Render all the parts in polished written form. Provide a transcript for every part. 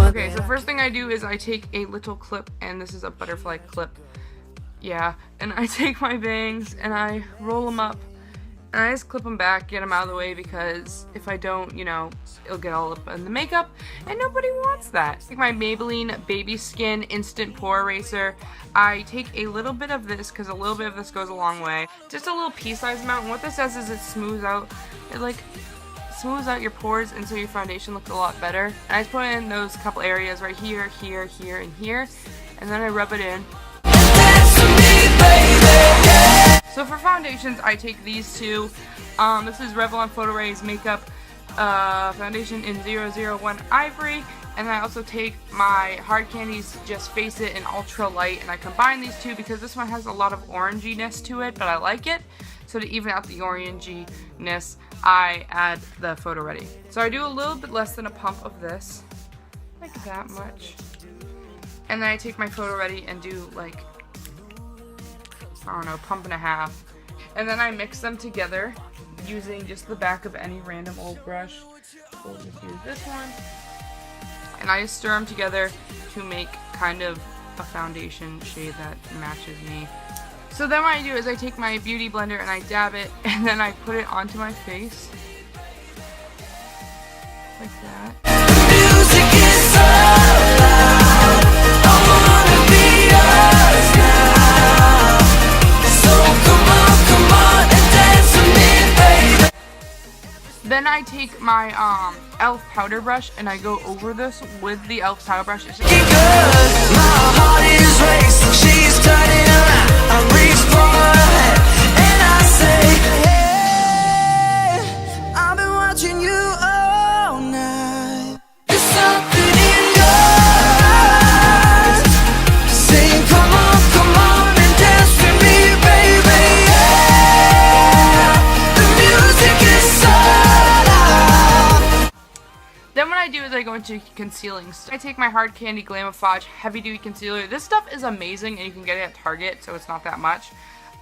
Okay, so first thing I do is I take a little clip, and this is a butterfly clip. Yeah, and I take my bangs and I roll them up, and I just clip them back, get them out of the way, because if I don't, you know, it'll get all up in the makeup, and nobody wants that. Take my Maybelline Baby Skin Instant Pore Eraser. I take a little bit of this, because a little bit of this goes a long way. Just a little pea-sized amount, and what this does is it smooths out, smooths out your pores, and so your foundation looks a lot better. And I just put in those couple areas right here, here, here, and here, and then I rub it in. So for foundations, I take these two. This is Revlon Photo Rays Makeup Foundation in 001 Ivory. And I also take my Hard Candies Just Face It in Ultra Light, and I combine these two because this one has a lot of oranginess to it, but I like it. So to even out the oranginess, I add the Photo Ready. So I do a little bit less than a pump of this, like that much. And then I take my Photo Ready and do like, I don't know, pump and a half. And then I mix them together using just the back of any random old brush. We'll just use this one. And I just stir them together to make kind of a foundation shade that matches me. So then what I do is I take my beauty blender and I dab it, and then I put it onto my face. Like that. Then I take my e.l.f. powder brush and I go over this with the e.l.f. powder brush. It's just I go into concealing. I take my Hard Candy Glamifage Heavy Duty Concealer. This stuff is amazing, and you can get it at Target, so it's not that much.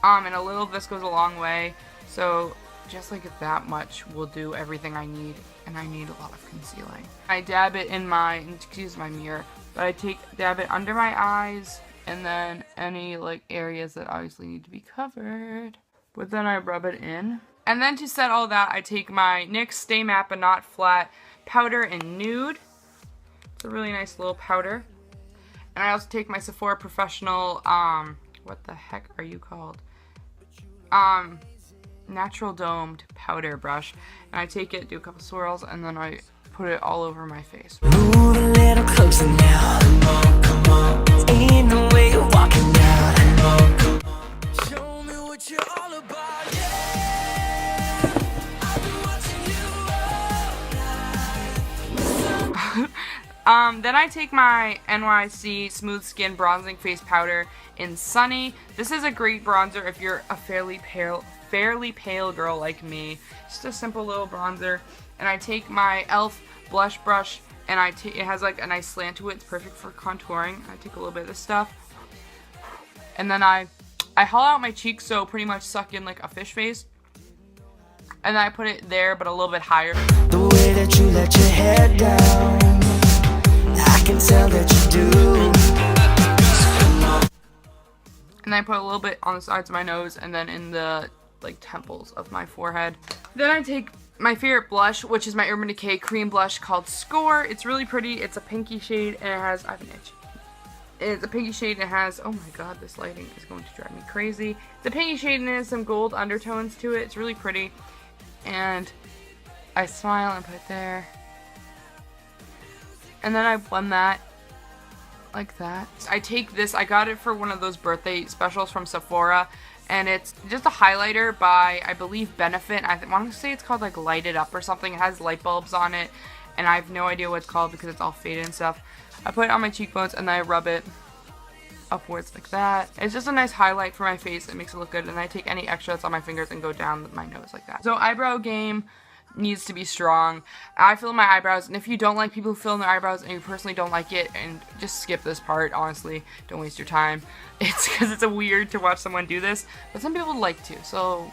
And a little of this goes a long way. So just like that much will do everything I need, and I need a lot of concealing. I dab it in my, excuse my mirror, but I dab it under my eyes, and then any like areas that obviously need to be covered. But then I rub it in. And then to set all that, I take my NYX Stay Matte But Not Flat powder in Nude. It's a really nice little powder. And I also take my Sephora Professional, what the heck are you called? Natural Domed powder brush. And I take it, do a couple swirls, and then I put it all over my face. Move a little closer now. Come on. Ain't no way you're walking out. Come on. Show me what you're all about. Yeah. I've been watching you all night. Then I take my NYC Smooth Skin Bronzing Face Powder in Sunny. This is a great bronzer if you're a fairly pale girl like me. Just a simple little bronzer. And I take my e.l.f. blush brush, and it has like a nice slant to it. It's perfect for contouring. I take a little bit of this stuff, and then I hollow out my cheeks, so pretty much suck in like a fish face. And then I put it there, but a little bit higher. The way that you let your head down, I can tell that you do. And then I put a little bit on the sides of my nose, and then in the like temples of my forehead. Then I take my favorite blush, which is my Urban Decay cream blush called Score. It's really pretty. It's a pinky shade, and it has, I have an itch. It's a pinky shade, and it has, oh my god, this lighting is going to drive me crazy. It's a pinky shade, and it has some gold undertones to it. It's really pretty. And I smile and put it there. And then I blend that like that. I take this, I got it for one of those birthday specials from Sephora, and it's just a highlighter by, I believe, Benefit. I want to say it's called like Light It Up or something. It has light bulbs on it, and I have no idea what it's called because it's all faded and stuff. I put it on my cheekbones, and then I rub it upwards like that. It's just a nice highlight for my face. It makes it look good. And I take any extra that's on my fingers and go down my nose like that. So eyebrow game, needs to be strong. I fill in my eyebrows, and if you don't like people who fill in their eyebrows and you personally don't like it, and just skip this part, honestly, don't waste your time. It's because it's weird to watch someone do this, but some people like to, so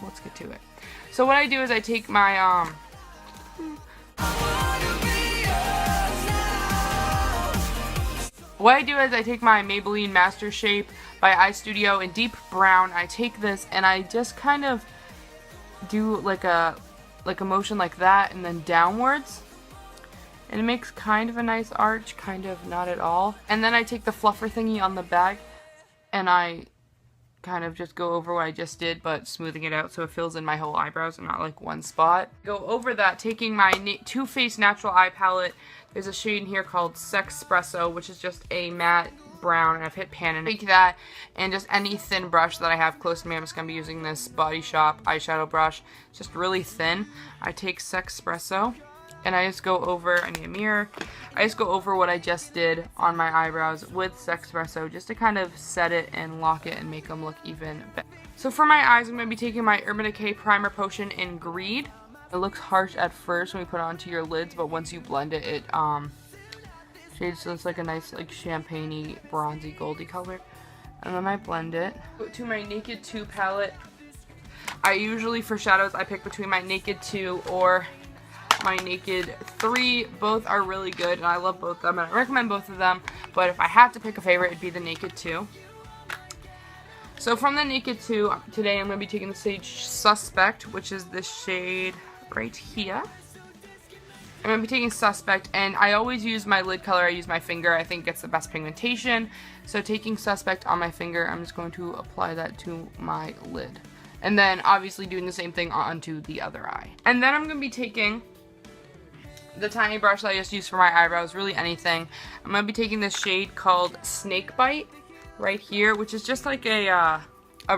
let's get to it. So what I do is I take my Maybelline Master Shape by Eye Studio in deep brown. I take this and I just kind of do like a motion like that and then downwards, and it makes kind of a nice arch, kind of not at all. And then I take the fluffer thingy on the back and I kind of just go over what I just did, but smoothing it out so it fills in my whole eyebrows and not like one spot. Go over that taking my Too Faced Natural Eye Palette. There's a shade in here called Sexpresso, which is just a matte brown, and I've hit pan and take that, and just any thin brush that I have close to me. I'm just going to be using this Body Shop eyeshadow brush. It's just really thin. I take Sexpresso, and I just go over, I need a mirror, I just go over what I just did on my eyebrows with Sexpresso, just to kind of set it and lock it and make them look even better. So for my eyes, I'm going to be taking my Urban Decay Primer Potion in Greed. It looks harsh at first when we put it onto your lids, but once you blend it, it shades so it's like a nice like champagne-y, bronzy, goldy color. And then I blend it. Go to my Naked 2 palette. I usually, for shadows, I pick between my Naked 2 or my Naked 3. Both are really good, and I love both of them, and I recommend both of them. But if I had to pick a favorite, it'd be the Naked 2. So from the Naked 2, today I'm going to be taking the shade Suspect, which is this shade right here. I'm going to be taking Suspect, and I always use my lid color. I use my finger. I think it gets the best pigmentation. So taking Suspect on my finger, I'm just going to apply that to my lid. And then obviously doing the same thing onto the other eye. And then I'm going to be taking the tiny brush that I just used for my eyebrows, really anything. I'm going to be taking this shade called Snakebite right here, which is just like a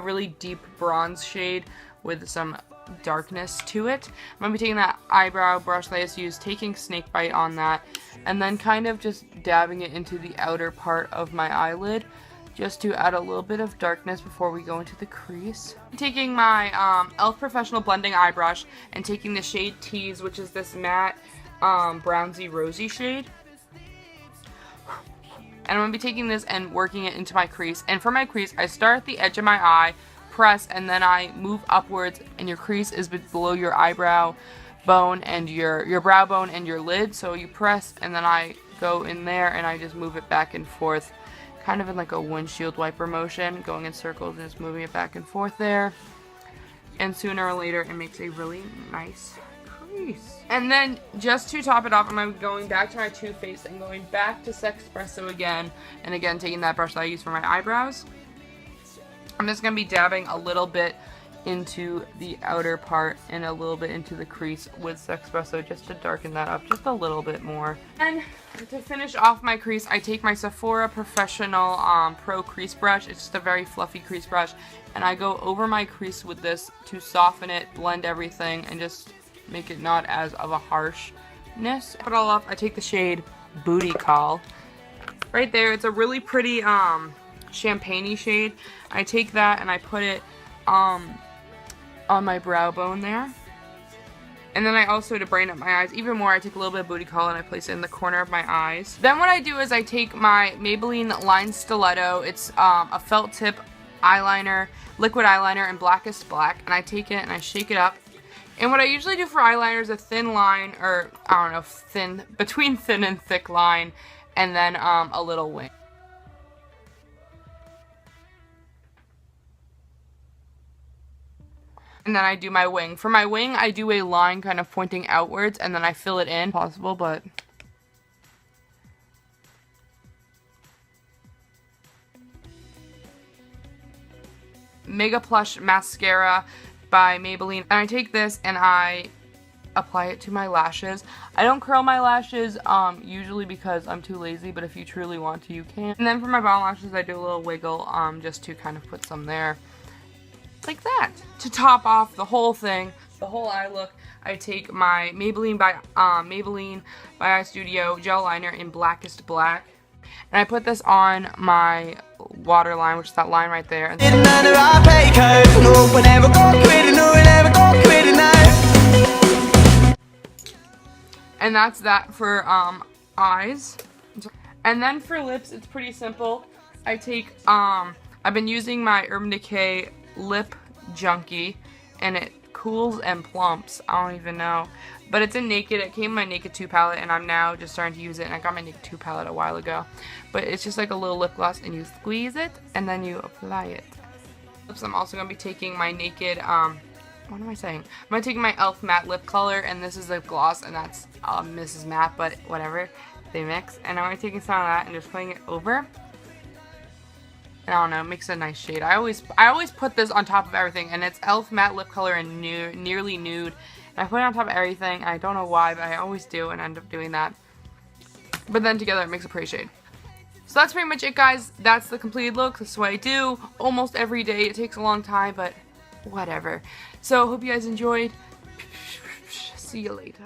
really deep bronze shade with some darkness to it. I'm going to be taking that eyebrow brush that I just used, taking Snakebite on that, and then kind of just dabbing it into the outer part of my eyelid, just to add a little bit of darkness before we go into the crease. I'm taking my e.l.f. Professional Blending Eye Brush and taking the shade Tease, which is this matte brownsy rosy shade. And I'm going to be taking this and working it into my crease. And for my crease, I start at the edge of my eye, press, and then I move upwards, and your crease is below your eyebrow bone and your brow bone and your lid. So you press, and then I go in there, and I just move it back and forth, kind of in like a windshield wiper motion, going in circles and just moving it back and forth there. And sooner or later, it makes a really nice crease. And then, just to top it off, I'm going back to my Too Faced and going back to Sexpresso again, and again taking that brush that I use for my eyebrows. I'm just going to be dabbing a little bit into the outer part and a little bit into the crease with Sexpresso just to darken that up just a little bit more. And to finish off my crease, I take my Sephora Professional Pro Crease Brush. It's just a very fluffy crease brush, and I go over my crease with this to soften it, blend everything, and just make it not as of a harshness. Put it all off, I take the shade Booty Call. Right there, it's a really pretty champagne-y shade. I take that and I put it on my brow bone there. And then I also, to brighten up my eyes even more, I take a little bit of Booty Call and I place it in the corner of my eyes. Then what I do is I take my Maybelline Line Stiletto. It's a felt tip eyeliner, liquid eyeliner in Blackest Black, and I take it and I shake it up. And what I usually do for eyeliner is a thin line, or I don't know, thin, between thin and thick line, and then a little wing. And then I do my wing. For my wing, I do a line kind of pointing outwards, and then I fill it in. Possible, but Mega Plush Mascara by Maybelline. And I take this and I apply it to my lashes. I don't curl my lashes usually because I'm too lazy, but if you truly want to, you can. And then for my bottom lashes, I do a little wiggle just to kind of put some there. Like that. To top off the whole thing, the whole eye look, I take my Maybelline by Eye Studio gel liner in Blackest Black, and I put this on my waterline, which is that line right there. And And that's that for eyes. And then for lips, it's pretty simple. I take, I've been using my Urban Decay Lip Junkie, and it cools and plumps. I don't even know. But it's in Naked. It came in my Naked 2 palette, and I'm now just starting to use it. And I got my Naked 2 palette a while ago. But it's just like a little lip gloss, and you squeeze it, and then you apply it. Lips, I'm also going to be taking my Naked, what am I saying? I'm going to take my e.l.f. matte lip color, and this is lip gloss, and that's Mrs. Matte, but whatever. They mix. And I'm going to be taking some of that and just putting it over. I don't know, it makes a nice shade. I always put this on top of everything, and it's e.l.f. matte lip color and nearly nude. And I put it on top of everything. I don't know why, but I always do and end up doing that. But then together it makes a pretty shade. So that's pretty much it, guys. That's the completed look. This is what I do almost every day. It takes a long time, but whatever. So hope you guys enjoyed. See you later.